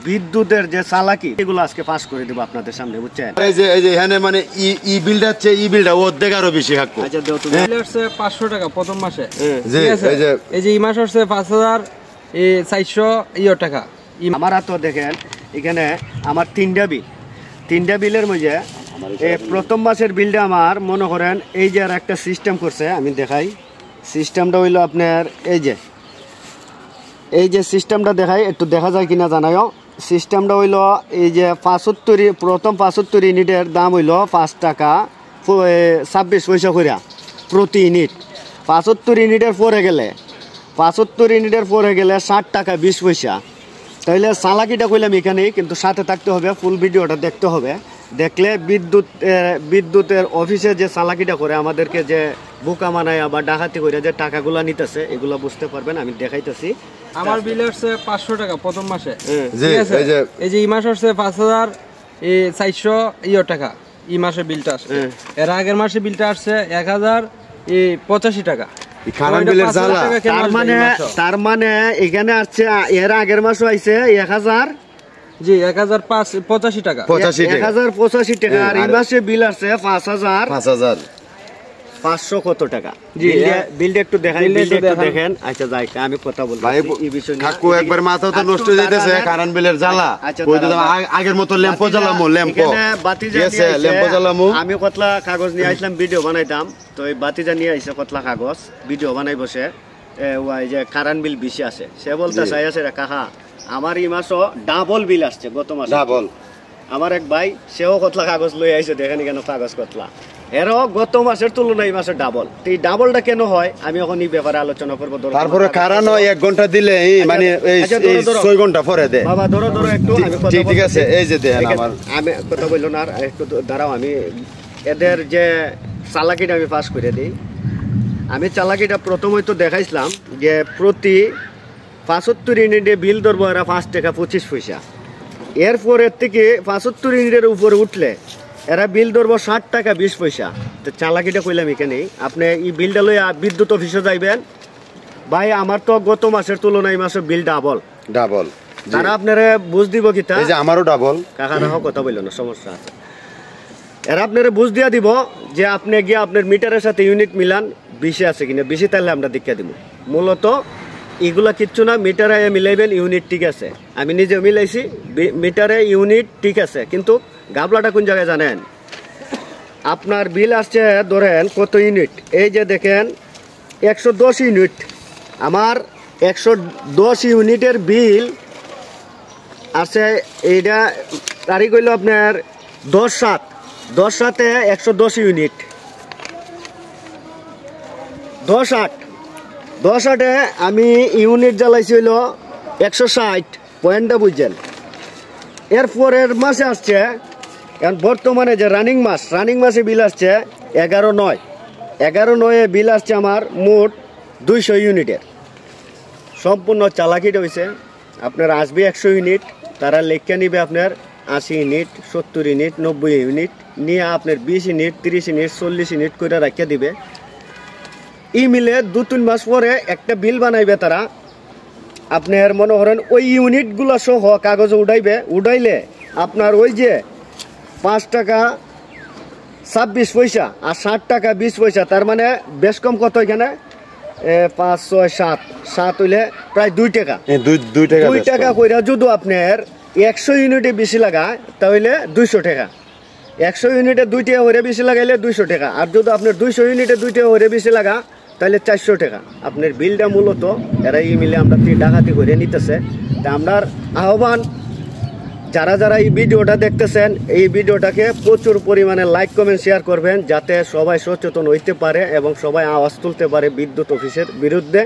বিদ্যুতের যে চালাকি এগুলো আজকে পাস করে দেব আপনাদের সামনে, বুঝছেন? এই যে এখানে মানে ই বিলটা হচ্ছে ই বিলটা অর্ধেক আরো বেশি হাকবো। আচ্ছা দাও তুমি। বিল হচ্ছে 500 টাকা প্রথম মাসে। জি এই যে এই মাস হচ্ছে 5400 টাকা। আমার তো দেখেন এখানে আমার তিনটা বিলের মধ্যে প্রথম মাসের বিলটা আমার মনে করেন এই যে আর একটা সিস্টেম করছে, আমি দেখাই। সিস্টেমটা হইলো আপনার এই যে সিস্টেমটা দেখাই, একটু দেখা যায় কিনা জানাইও। সিস্টেমটা হইলো এই যে 75 প্রথম 75 ইউনিটের দাম হইলো 5 টাকা 26 পয়সা করে প্রতি ইউনিট। 75 ইউনিটের পরে গেলে 60 টাকা 20 পয়সা। তাহলে চালাকিটা কইলাম এখানেই, কিন্তু সাথে থাকতে হবে, ফুল ভিডিওটা দেখতে হবে। দেখলে বিদ্যুতের অফিসে যে চালাকিটা করে আমাদেরকে যে বোকা মানায় বা ডাকাতি করে যে টাকাগুলো নিতেছে এগুলো বুঝতে পারবেন। আমি দেখাইতেছি। আমার বিল হচ্ছে 500 টাকা প্রথম মাসে। ঠিক আছে, এই যে এই মাস হচ্ছে 5400 টাকা এই মাসে বিলটা আসছে। এর আগের মাসে বিলটা আসছে 1085 টাকা। তার মানে এখানে আসছে এর আগের মাসও আইছে 1000 জি 1085 টাকা। 1085 টাকা। আর এই মাসে বিল আসছে 5500 কত টাকা। বিলটা একটু দেখেন। আচ্ছা যাই আমি কথা বলবো এই বিষয়ে। কাকু একবার মাথা তো নষ্ট হয়ে যাইতেছে কারেন্ট বিলের জ্বালা। আগের মতো ল্যাম্পো জ্বালামু, ল্যাম্পো জ্বালামু। আমি কতলা কাগজ নিয়ে আইছিলাম ভিডিও বানাইতাম, তো এই বাতিজা নিয়ে আইছে কতলা কাগজ ভিডিও বানাই বসে। ওই যে কারেন্ট বিল বেশি আসে, সে বলতে চাই আছে কাকা আমার এই মাসও ডাবল বিল আসছে গত মাসে। ডাবল আমার এক ভাই সেও কতলা কাগজ লই আইছে, দেখেনি কেন কাগজ কতলা এরও গত মাসের তুলনায় এই মাসের ডাবল। তো এই ডাবলটা কেন হয় আমি এখন এই ব্যাপারে আলোচনা করবো। তারপরে কারণ 1 ঘন্টা দিলে মানে 6 ঘন্টা পরে দেয়। বাবা ধরো একটু ঠিক আছে। এই যে দেন আমার আমি কথা বললো না, আর একটু দাঁড়াও। আমি এদের যে চালাকিটা আমি পাস করে দিই। আমি চালাকিটা প্রথমে তো দেখাইছিলাম যে প্রতি 75 ইউনিটে বিল ধরবো এরা 5 টাকা 25 পয়সা। এরপরের থেকে 75 ইউনিটের উপরে উঠলে এরা বিল ধরবো 60 টাকা 20 পয়সা। তো চালাকিটা কইলাম এখানেই। আপনি এই বিলটা লই বিদ্যুৎ অফিসে যাইবেন, ভাই আমার তো গত মাসের তুলনায় এই মাসের বিল ডাবল। তারা আপনারা বুঝ দিব কি তা? এই যে আমারও ডাবল। কাকা রাখো কথা বললো না, সমস্যা আছে। এরা আপনারা বুঝ দিয়া দিব যে আপনি গিয়ে আপনার মিটারের সাথে ইউনিট মিলান বেশি আছে কিনা। বেশি তাহলে আমরা দেখা দিব। মূলত এগুলা কিচ্ছু না, মিটারে মিলাইবেন ইউনিট ঠিক আছে। আমি নিজে মিলাইছি, মিটারে ইউনিট ঠিক আছে, কিন্তু গাবলাটা কোন জায়গায় জানেন? আপনার বিল আসছে ধরেন কত ইউনিট, এই যে দেখেন 110 ইউনিট। আমার 110 ইউনিটের বিল আছে। এইটা তারিখ হইল আপনার 10/7 110 ইউনিট। 10/8 আমি ইউনিট জ্বালাইছি হইল 160 পয়েন্টটা বুঝছেন। এরপরের মাসে আসছে বর্তমানে যে রানিং মাসে বিল আসছে 11/9 বিল আসছে আমার মোট 200 ইউনিটের। সম্পূর্ণ চালাকিটা হয়েছে আপনার আসবে 100 ইউনিট, তারা লেখা নিবে আপনার 80 ইউনিট 70 ইউনিট 90 ইউনিট নিয়ে আপনার 20 ইউনিট 30 ইউনিট 40 ইউনিট করে রাখিয়া দিবে। ই মিলে 2-3 মাস পরে একটা বিল বানাইবে তারা। আপনার মনে করেন ওই ইউনিটগুলো সহ কাগজে উঠাইলে আপনার ওই যে 5 টাকা 26 পয়সা আর 60 টাকা 20 পয়সা, তার মানে বেশ কম কত এখানে 5 6 7 হইলে প্রায় 2 টাকা। 2 টাকা কইরা যদি আপনার 100 ইউনিটে বেশি লাগায় তাহলে 200 টাকা। 100 ইউনিটে 2 টাকা করে বেশি লাগাইলে 200 টাকা। আর যদি আপনার 200 ইউনিটে 2 টাকা করে বেশি লাগা তাহলে 400 টাকা। আপনার বিলটা মূলত এরা এই মিলে আমরা ডাকাতি করে নিতেছে। তা আপনার আহ্বান, যারা এই ভিডিওটা দেখতেছেন এই ভিডিওটাকে প্রচুর পরিমাণে লাইক কমেন্ট শেয়ার করবেন, যাতে সবাই সচেতন হইতে পারে এবং সবাই আওয়াজ তুলতে পারে বিদ্যুৎ অফিসের বিরুদ্ধে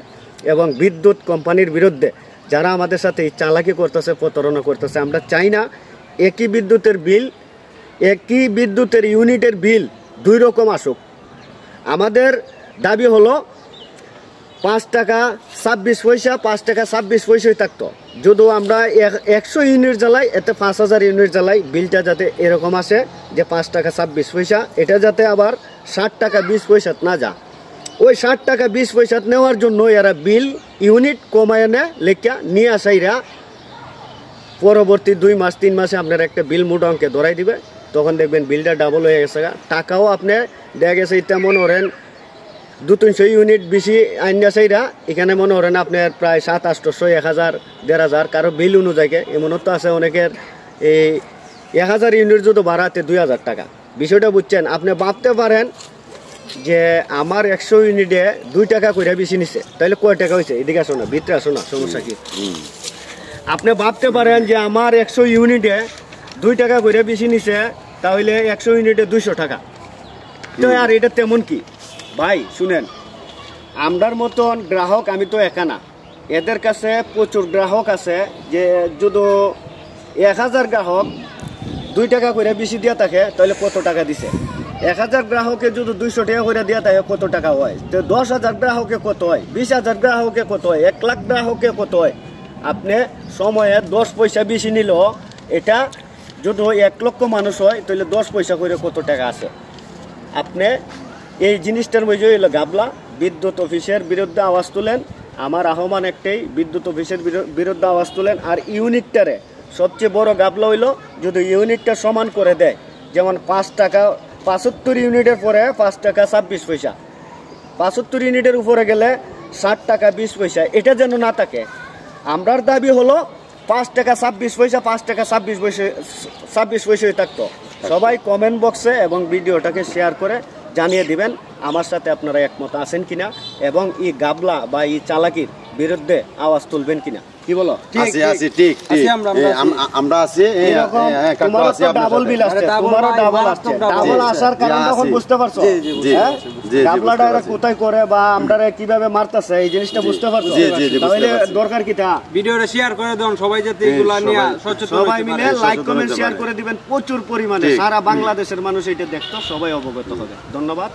এবং বিদ্যুৎ কোম্পানির বিরুদ্ধে যারা আমাদের সাথে এই চালাকি করতেছে, প্রতারণা করতেছে। আমরা চাই না একই বিদ্যুতের ইউনিটের বিল 2 রকম আসুক। আমাদের দাবি হলো 5 টাকা 26 পয়সা 5 টাকা 26 পয়সাই থাকতো। যদি আমরা 100 ইউনিট জ্বালাই, এতে 5000 ইউনিট জ্বালাই, বিলটা যাতে এরকম আসে যে 5 টাকা 26 পয়সা, এটা যাতে আবার 60 টাকা 20 পয়সা না যা। ওই 60 টাকা 20 পয়সা নেওয়ার জন্য এরা বিল ইউনিট কমায় লেখা নিয়ে আসাইরা পরবর্তী 2 মাস 3 মাসে আপনার একটা বিল মোটা অঙ্কে ধরাই দিবে, তখন দেখবেন বিলটা ডাবল হয়ে গেছে। টাকাও আপনি দেখা গেছে এটা মনে করেন 200-300 ইউনিট বেশি আইনা চাইরা এখানে মনে করেন আপনার প্রায় 700-800 1000 1500 কারো বিল অনুযায়ী। এমনও তো আছে অনেকের এই 1000 ইউনিট যদি বাড়াতে 2000 টাকা। বিষয়টা বুঝছেন? আপনি ভাবতে পারেন যে আমার 100 ইউনিটে 2 টাকা করে বেশি নিচ্ছে, তাহলে কয় টাকা হয়েছে? এদিকে আসো না, ভিতরে আসো না, সমস্যা কি? আপনি ভাবতে পারেন যে আমার 100 ইউনিটে 2 টাকা করে বেশি নিচ্ছে, তাহলে 100 ইউনিটে 200 টাকা। তো আর এটা তেমন কি ভাই? শুনেন, আমরার মতন গ্রাহক আমি তো একা না, এদের কাছে প্রচুর গ্রাহক আছে। যে যদি 1000 গ্রাহক 2 টাকা করে বেশি দিয়া থাকে, তাহলে কত টাকা দিছে? 1000 গ্রাহকে যদি 200 টাকা করে দিয়া থাকে কত টাকা হয়? তো 10,000 গ্রাহকে কত হয়? 20,000 গ্রাহকে কত হয়? 1 লাখ গ্রাহকে কত হয়? আপনি সময়ে 10 পয়সা বেশি নিল, এটা যদি 1 লক্ষ মানুষ হয় তাহলে 10 পয়সা করে কত টাকা আছে? আপনি এই জিনিসটার মধ্যে হইল গাবলা। বিদ্যুৎ অফিসের বিরুদ্ধে আওয়াজ তুলেন। আমার আহ্বান একটাই, বিদ্যুৎ অফিসের বিরুদ্ধে আওয়াজ তুলেন। আর ইউনিটটারে সবচেয়ে বড় গাবলা হইল যদি ইউনিটটা সমান করে দেয়, যেমন 5 টাকা 75 ইউনিটের পরে 5 টাকা 26 পয়সা, 75 ইউনিটের উপরে গেলে 60 টাকা 20 পয়সা, এটা যেন না থাকে। আমরার দাবি হলো 5 টাকা 26 পয়সা, 5 টাকা 26 পয়সায় থাকতো। সবাই কমেন্ট বক্সে এবং ভিডিওটাকে শেয়ার করে জানিয়ে দিবেন আমার সাথে আপনারা একমত আছেন কিনা, এবং এই গাবলা বা এই চালাকির বিরুদ্ধে আওয়াজ তুলবেন কিনা। কি বলো? আমরা আছি। ডাবল বিল আসছে, তোমারও ডাবল আসছে। ডাবল আসার কারণ তখন বুঝতে পারছো? গাবলাটা কোথায় করে বা আমরা কিভাবে মারতেছে এই জিনিসটা বুঝতে পারছো? তাহলে দরকার কি? ভিডিওটা শেয়ার করে দেন সবাই, যাতে এগুলা নিয়ে সচেতন সবাই মিলে লাইক কমেন্ট শেয়ার করে দিবেন প্রচুর পরিমাণে। সারা বাংলাদেশের মানুষ এটা দেখতো, সবাই অবগত হবে। ধন্যবাদ।